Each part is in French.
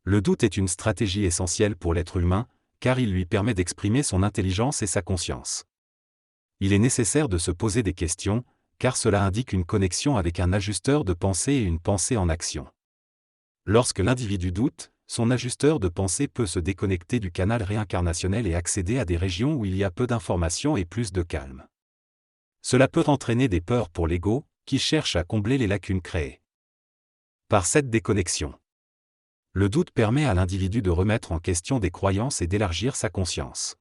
Le doute est une stratégie essentielle pour l'être humain, car il lui permet d'exprimer son intelligence et sa conscience. Il est nécessaire de se poser des questions, car cela indique une connexion avec un ajusteur de pensée et une pensée en action. Lorsque l'individu doute, son ajusteur de pensée peut se déconnecter du canal réincarnationnel et accéder à des régions où il y a peu d'informations et plus de calme. Cela peut entraîner des peurs pour l'ego, qui cherche à combler les lacunes créées par cette déconnexion. Le doute permet à l'individu de remettre en question des croyances et d'élargir sa conscience.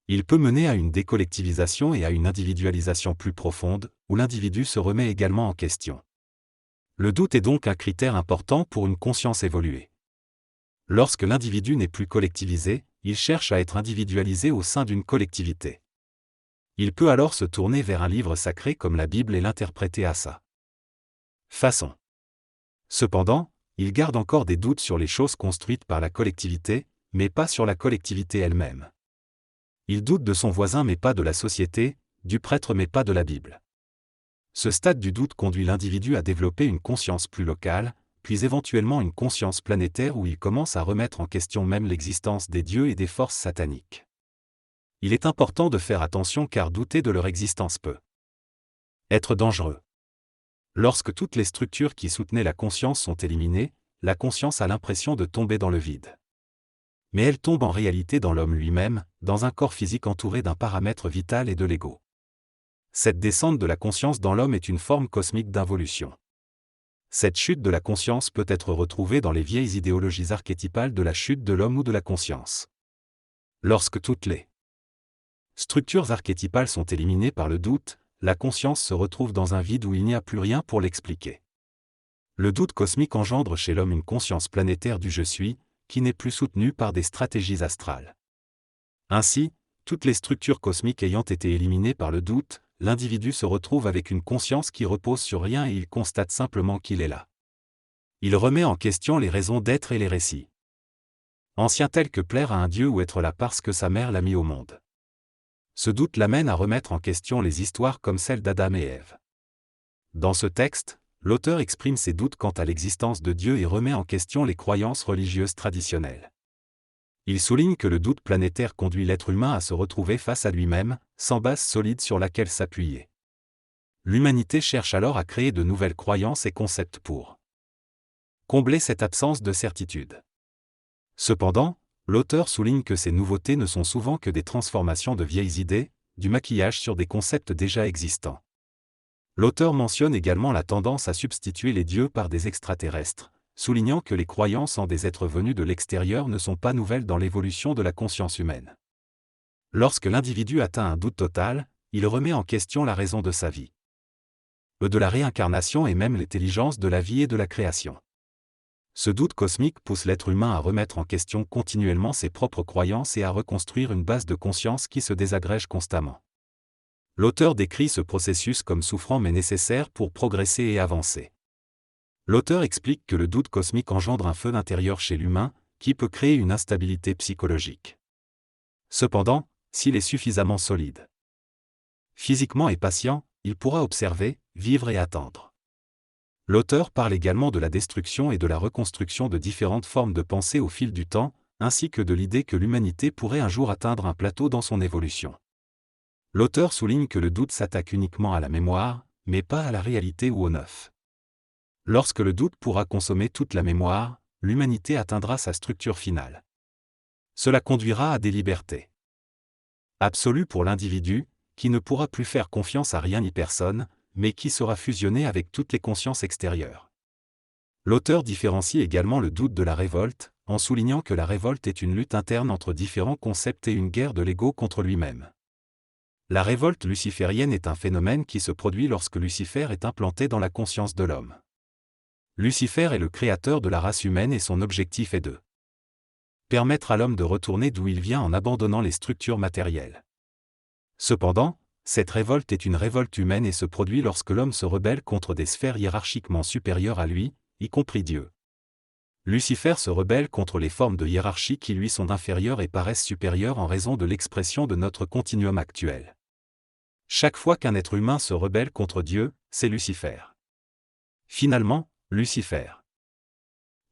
Il peut mener à une décollectivisation et à une individualisation plus profonde, où l'individu se remet également en question. Le doute est donc un critère important pour une conscience évoluée. Lorsque l'individu n'est plus collectivisé, il cherche à être individualisé au sein d'une collectivité. Il peut alors se tourner vers un livre sacré comme la Bible et l'interpréter à sa façon. Cependant, il garde encore des doutes sur les choses construites par la collectivité, mais pas sur la collectivité elle-même. Il doute de son voisin mais pas de la société, du prêtre mais pas de la Bible. Ce stade du doute conduit l'individu à développer une conscience plus locale, puis éventuellement une conscience planétaire où il commence à remettre en question même l'existence des dieux et des forces sataniques. Il est important de faire attention car douter de leur existence peut être dangereux. Lorsque toutes les structures qui soutenaient la conscience sont éliminées, la conscience a l'impression de tomber dans le vide. Mais elle tombe en réalité dans l'homme lui-même, dans un corps physique entouré d'un paramètre vital et de l'ego. Cette descente de la conscience dans l'homme est une forme cosmique d'involution. Cette chute de la conscience peut être retrouvée dans les vieilles idéologies archétypales de la chute de l'homme ou de la conscience. Lorsque toutes les structures archétypales sont éliminées par le doute, la conscience se retrouve dans un vide où il n'y a plus rien pour l'expliquer. Le doute cosmique engendre chez l'homme une conscience planétaire du je suis, qui n'est plus soutenue par des stratégies astrales. Ainsi, toutes les structures cosmiques ayant été éliminées par le doute, l'individu se retrouve avec une conscience qui repose sur rien et il constate simplement qu'il est là. Il remet en question les raisons d'être et les récits anciens tels que plaire à un dieu ou être là parce que sa mère l'a mis au monde. Ce doute l'amène à remettre en question les histoires comme celle d'Adam et Ève. Dans ce texte, l'auteur exprime ses doutes quant à l'existence de Dieu et remet en question les croyances religieuses traditionnelles. Il souligne que le doute planétaire conduit l'être humain à se retrouver face à lui-même, sans base solide sur laquelle s'appuyer. L'humanité cherche alors à créer de nouvelles croyances et concepts pour combler cette absence de certitude. Cependant, l'auteur souligne que ces nouveautés ne sont souvent que des transformations de vieilles idées, du maquillage sur des concepts déjà existants. L'auteur mentionne également la tendance à substituer les dieux par des extraterrestres, soulignant que les croyances en des êtres venus de l'extérieur ne sont pas nouvelles dans l'évolution de la conscience humaine. Lorsque l'individu atteint un doute total, il remet en question la raison de sa vie, de la réincarnation et même l'intelligence de la vie et de la création. Ce doute cosmique pousse l'être humain à remettre en question continuellement ses propres croyances et à reconstruire une base de conscience qui se désagrège constamment. L'auteur décrit ce processus comme souffrant mais nécessaire pour progresser et avancer. L'auteur explique que le doute cosmique engendre un feu intérieur chez l'humain, qui peut créer une instabilité psychologique. Cependant, s'il est suffisamment solide, physiquement et patient, il pourra observer, vivre et attendre. L'auteur parle également de la destruction et de la reconstruction de différentes formes de pensée au fil du temps, ainsi que de l'idée que l'humanité pourrait un jour atteindre un plateau dans son évolution. L'auteur souligne que le doute s'attaque uniquement à la mémoire, mais pas à la réalité ou au neuf. Lorsque le doute pourra consommer toute la mémoire, l'humanité atteindra sa structure finale. Cela conduira à des libertés absolues pour l'individu, qui ne pourra plus faire confiance à rien ni personne, mais qui sera fusionné avec toutes les consciences extérieures. L'auteur différencie également le doute de la révolte, en soulignant que la révolte est une lutte interne entre différents concepts et une guerre de l'ego contre lui-même. La révolte luciférienne est un phénomène qui se produit lorsque Lucifer est implanté dans la conscience de l'homme. Lucifer est le créateur de la race humaine et son objectif est de permettre à l'homme de retourner d'où il vient en abandonnant les structures matérielles. Cependant, cette révolte est une révolte humaine et se produit lorsque l'homme se rebelle contre des sphères hiérarchiquement supérieures à lui, y compris Dieu. Lucifer se rebelle contre les formes de hiérarchie qui lui sont inférieures et paraissent supérieures en raison de l'expression de notre continuum actuel. Chaque fois qu'un être humain se rebelle contre Dieu, c'est Lucifer. Finalement, Lucifer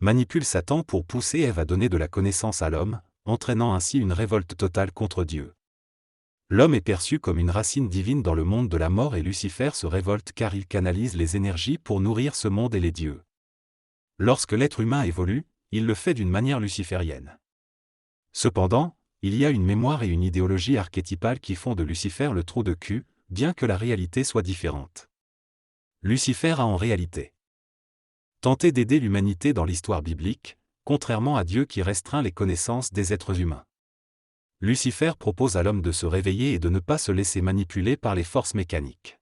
manipule Satan pour pousser Ève à donner de la connaissance à l'homme, entraînant ainsi une révolte totale contre Dieu. L'homme est perçu comme une racine divine dans le monde de la mort et Lucifer se révolte car il canalise les énergies pour nourrir ce monde et les dieux. Lorsque l'être humain évolue, il le fait d'une manière luciférienne. Cependant, il y a une mémoire et une idéologie archétypale qui font de Lucifer le trou de cul, bien que la réalité soit différente. Lucifer a en réalité tenté d'aider l'humanité dans l'histoire biblique, contrairement à Dieu qui restreint les connaissances des êtres humains. Lucifer propose à l'homme de se réveiller et de ne pas se laisser manipuler par les forces mécaniques.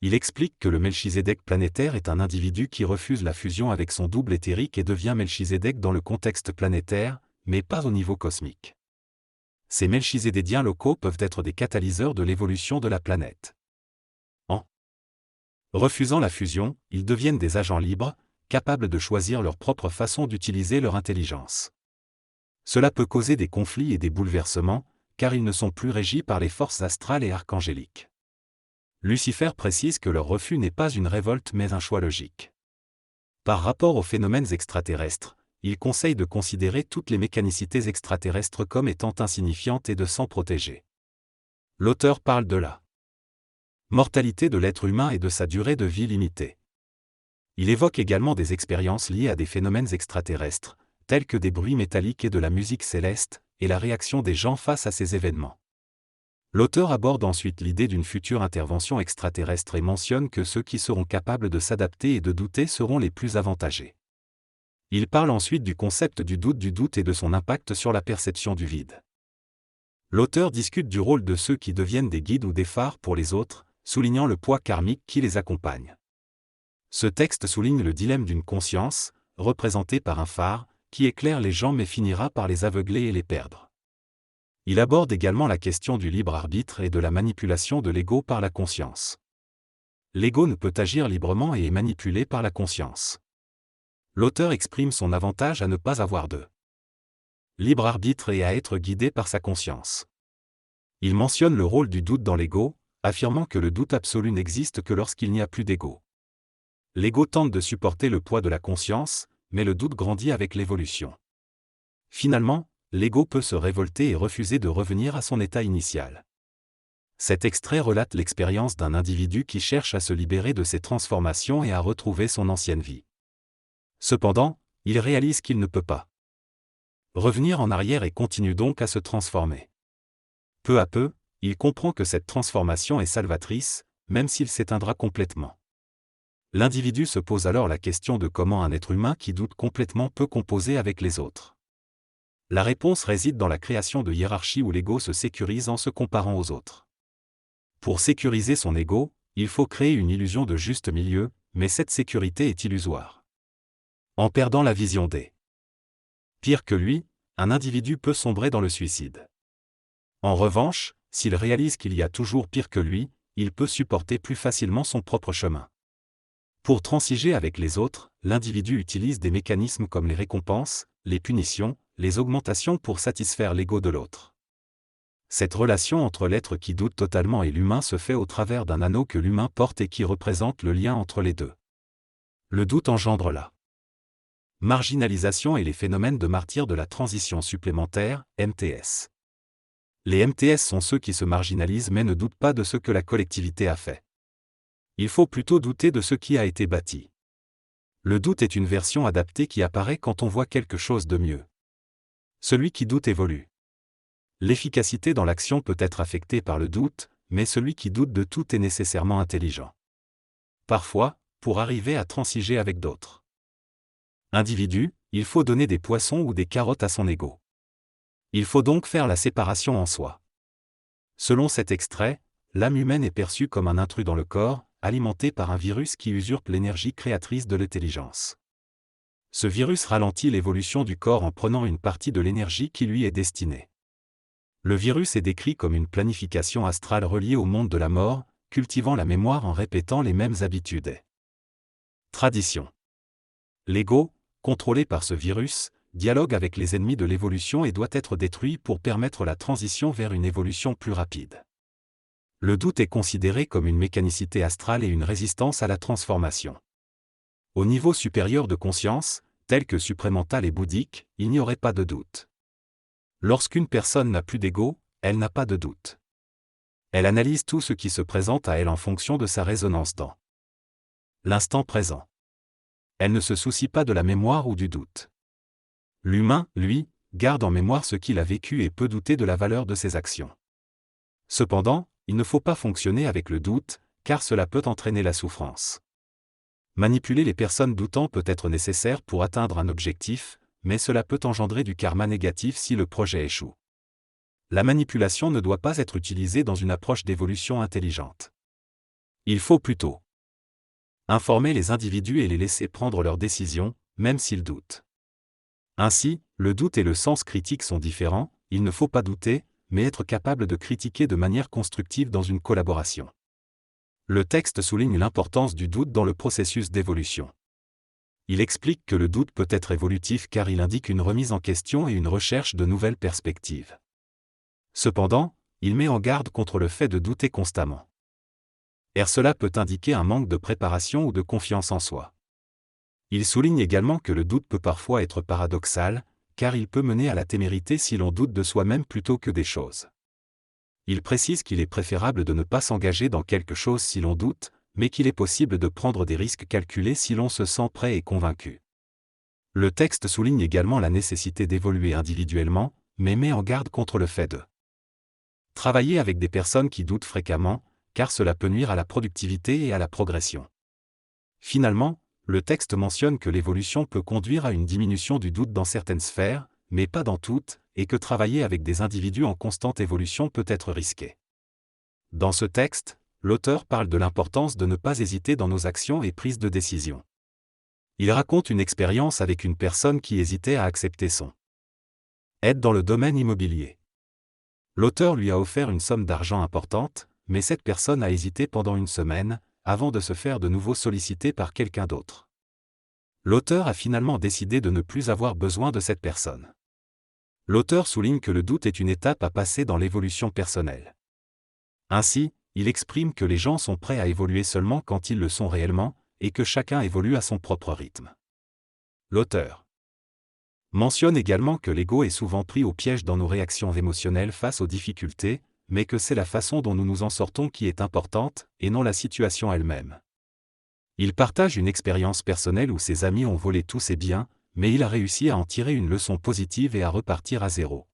Il explique que le Melchizedek planétaire est un individu qui refuse la fusion avec son double éthérique et devient Melchizedek dans le contexte planétaire, mais pas au niveau cosmique. Ces Melchizedédiens locaux peuvent être des catalyseurs de l'évolution de la planète. En refusant la fusion, ils deviennent des agents libres, capables de choisir leur propre façon d'utiliser leur intelligence. Cela peut causer des conflits et des bouleversements, car ils ne sont plus régis par les forces astrales et archangéliques. Lucifer précise que leur refus n'est pas une révolte mais un choix logique. Par rapport aux phénomènes extraterrestres, il conseille de considérer toutes les mécanicités extraterrestres comme étant insignifiantes et de s'en protéger. L'auteur parle de la mortalité de l'être humain et de sa durée de vie limitée. Il évoque également des expériences liées à des phénomènes extraterrestres, tels que des bruits métalliques et de la musique céleste, et la réaction des gens face à ces événements. L'auteur aborde ensuite l'idée d'une future intervention extraterrestre et mentionne que ceux qui seront capables de s'adapter et de douter seront les plus avantagés. Il parle ensuite du concept du doute et de son impact sur la perception du vide. L'auteur discute du rôle de ceux qui deviennent des guides ou des phares pour les autres, soulignant le poids karmique qui les accompagne. Ce texte souligne le dilemme d'une conscience, représentée par un phare, qui éclaire les gens mais finira par les aveugler et les perdre. Il aborde également la question du libre arbitre et de la manipulation de l'ego par la conscience. L'ego ne peut agir librement et est manipulé par la conscience. L'auteur exprime son avantage à ne pas avoir de libre arbitre et à être guidé par sa conscience. Il mentionne le rôle du doute dans l'ego, affirmant que le doute absolu n'existe que lorsqu'il n'y a plus d'ego. L'ego tente de supporter le poids de la conscience, mais le doute grandit avec l'évolution. Finalement, l'ego peut se révolter et refuser de revenir à son état initial. Cet extrait relate l'expérience d'un individu qui cherche à se libérer de ses transformations et à retrouver son ancienne vie. Cependant, il réalise qu'il ne peut pas revenir en arrière et continue donc à se transformer. Peu à peu, il comprend que cette transformation est salvatrice, même s'il s'éteindra complètement. L'individu se pose alors la question de comment un être humain qui doute complètement peut composer avec les autres. La réponse réside dans la création de hiérarchies où l'ego se sécurise en se comparant aux autres. Pour sécuriser son ego, il faut créer une illusion de juste milieu, mais cette sécurité est illusoire. En perdant la vision des pire que lui, un individu peut sombrer dans le suicide. En revanche, s'il réalise qu'il y a toujours pire que lui, il peut supporter plus facilement son propre chemin. Pour transiger avec les autres, l'individu utilise des mécanismes comme les récompenses, les punitions, les augmentations pour satisfaire l'ego de l'autre. Cette relation entre l'être qui doute totalement et l'humain se fait au travers d'un anneau que l'humain porte et qui représente le lien entre les deux. Le doute engendre la marginalisation et les phénomènes de martyrs de la transition supplémentaire, MTS. Les MTS sont ceux qui se marginalisent mais ne doutent pas de ce que la collectivité a fait. Il faut plutôt douter de ce qui a été bâti. Le doute est une version adaptée qui apparaît quand on voit quelque chose de mieux. Celui qui doute évolue. L'efficacité dans l'action peut être affectée par le doute, mais celui qui doute de tout est nécessairement intelligent. Parfois, pour arriver à transiger avec d'autres individus, il faut donner des poissons ou des carottes à son ego. Il faut donc faire la séparation en soi. Selon cet extrait, l'âme humaine est perçue comme un intrus dans le corps, alimenté par un virus qui usurpe l'énergie créatrice de l'intelligence. Ce virus ralentit l'évolution du corps en prenant une partie de l'énergie qui lui est destinée. Le virus est décrit comme une planification astrale reliée au monde de la mort, cultivant la mémoire en répétant les mêmes habitudes et traditions. L'ego, contrôlé par ce virus, dialogue avec les ennemis de l'évolution et doit être détruit pour permettre la transition vers une évolution plus rapide. Le doute est considéré comme une mécanicité astrale et une résistance à la transformation. Au niveau supérieur de conscience, tels que supramental et bouddhique, il n'y aurait pas de doute. Lorsqu'une personne n'a plus d'ego, elle n'a pas de doute. Elle analyse tout ce qui se présente à elle en fonction de sa résonance dans l'instant présent. Elle ne se soucie pas de la mémoire ou du doute. L'humain, lui, garde en mémoire ce qu'il a vécu et peut douter de la valeur de ses actions. Cependant, il ne faut pas fonctionner avec le doute, car cela peut entraîner la souffrance. Manipuler les personnes doutant peut être nécessaire pour atteindre un objectif, mais cela peut engendrer du karma négatif si le projet échoue. La manipulation ne doit pas être utilisée dans une approche d'évolution intelligente. Il faut plutôt informer les individus et les laisser prendre leurs décisions, même s'ils doutent. Ainsi, le doute et le sens critique sont différents, il ne faut pas douter, mais être capable de critiquer de manière constructive dans une collaboration. Le texte souligne l'importance du doute dans le processus d'évolution. Il explique que le doute peut être évolutif car il indique une remise en question et une recherche de nouvelles perspectives. Cependant, il met en garde contre le fait de douter constamment. Car cela peut indiquer un manque de préparation ou de confiance en soi. Il souligne également que le doute peut parfois être paradoxal, car il peut mener à la témérité si l'on doute de soi-même plutôt que des choses. Il précise qu'il est préférable de ne pas s'engager dans quelque chose si l'on doute, mais qu'il est possible de prendre des risques calculés si l'on se sent prêt et convaincu. Le texte souligne également la nécessité d'évoluer individuellement, mais met en garde contre le fait de travailler avec des personnes qui doutent fréquemment, car cela peut nuire à la productivité et à la progression. Finalement, le texte mentionne que l'évolution peut conduire à une diminution du doute dans certaines sphères, mais pas dans toutes, et que travailler avec des individus en constante évolution peut être risqué. Dans ce texte, l'auteur parle de l'importance de ne pas hésiter dans nos actions et prises de décision. Il raconte une expérience avec une personne qui hésitait à accepter son aide dans le domaine immobilier. L'auteur lui a offert une somme d'argent importante, mais cette personne a hésité pendant une semaine, avant de se faire de nouveau solliciter par quelqu'un d'autre. L'auteur a finalement décidé de ne plus avoir besoin de cette personne. L'auteur souligne que le doute est une étape à passer dans l'évolution personnelle. Ainsi, il exprime que les gens sont prêts à évoluer seulement quand ils le sont réellement, et que chacun évolue à son propre rythme. L'auteur mentionne également que l'ego est souvent pris au piège dans nos réactions émotionnelles face aux difficultés, mais que c'est la façon dont nous nous en sortons qui est importante, et non la situation elle-même. Il partage une expérience personnelle où ses amis ont volé tous ses biens, mais il a réussi à en tirer une leçon positive et à repartir à zéro.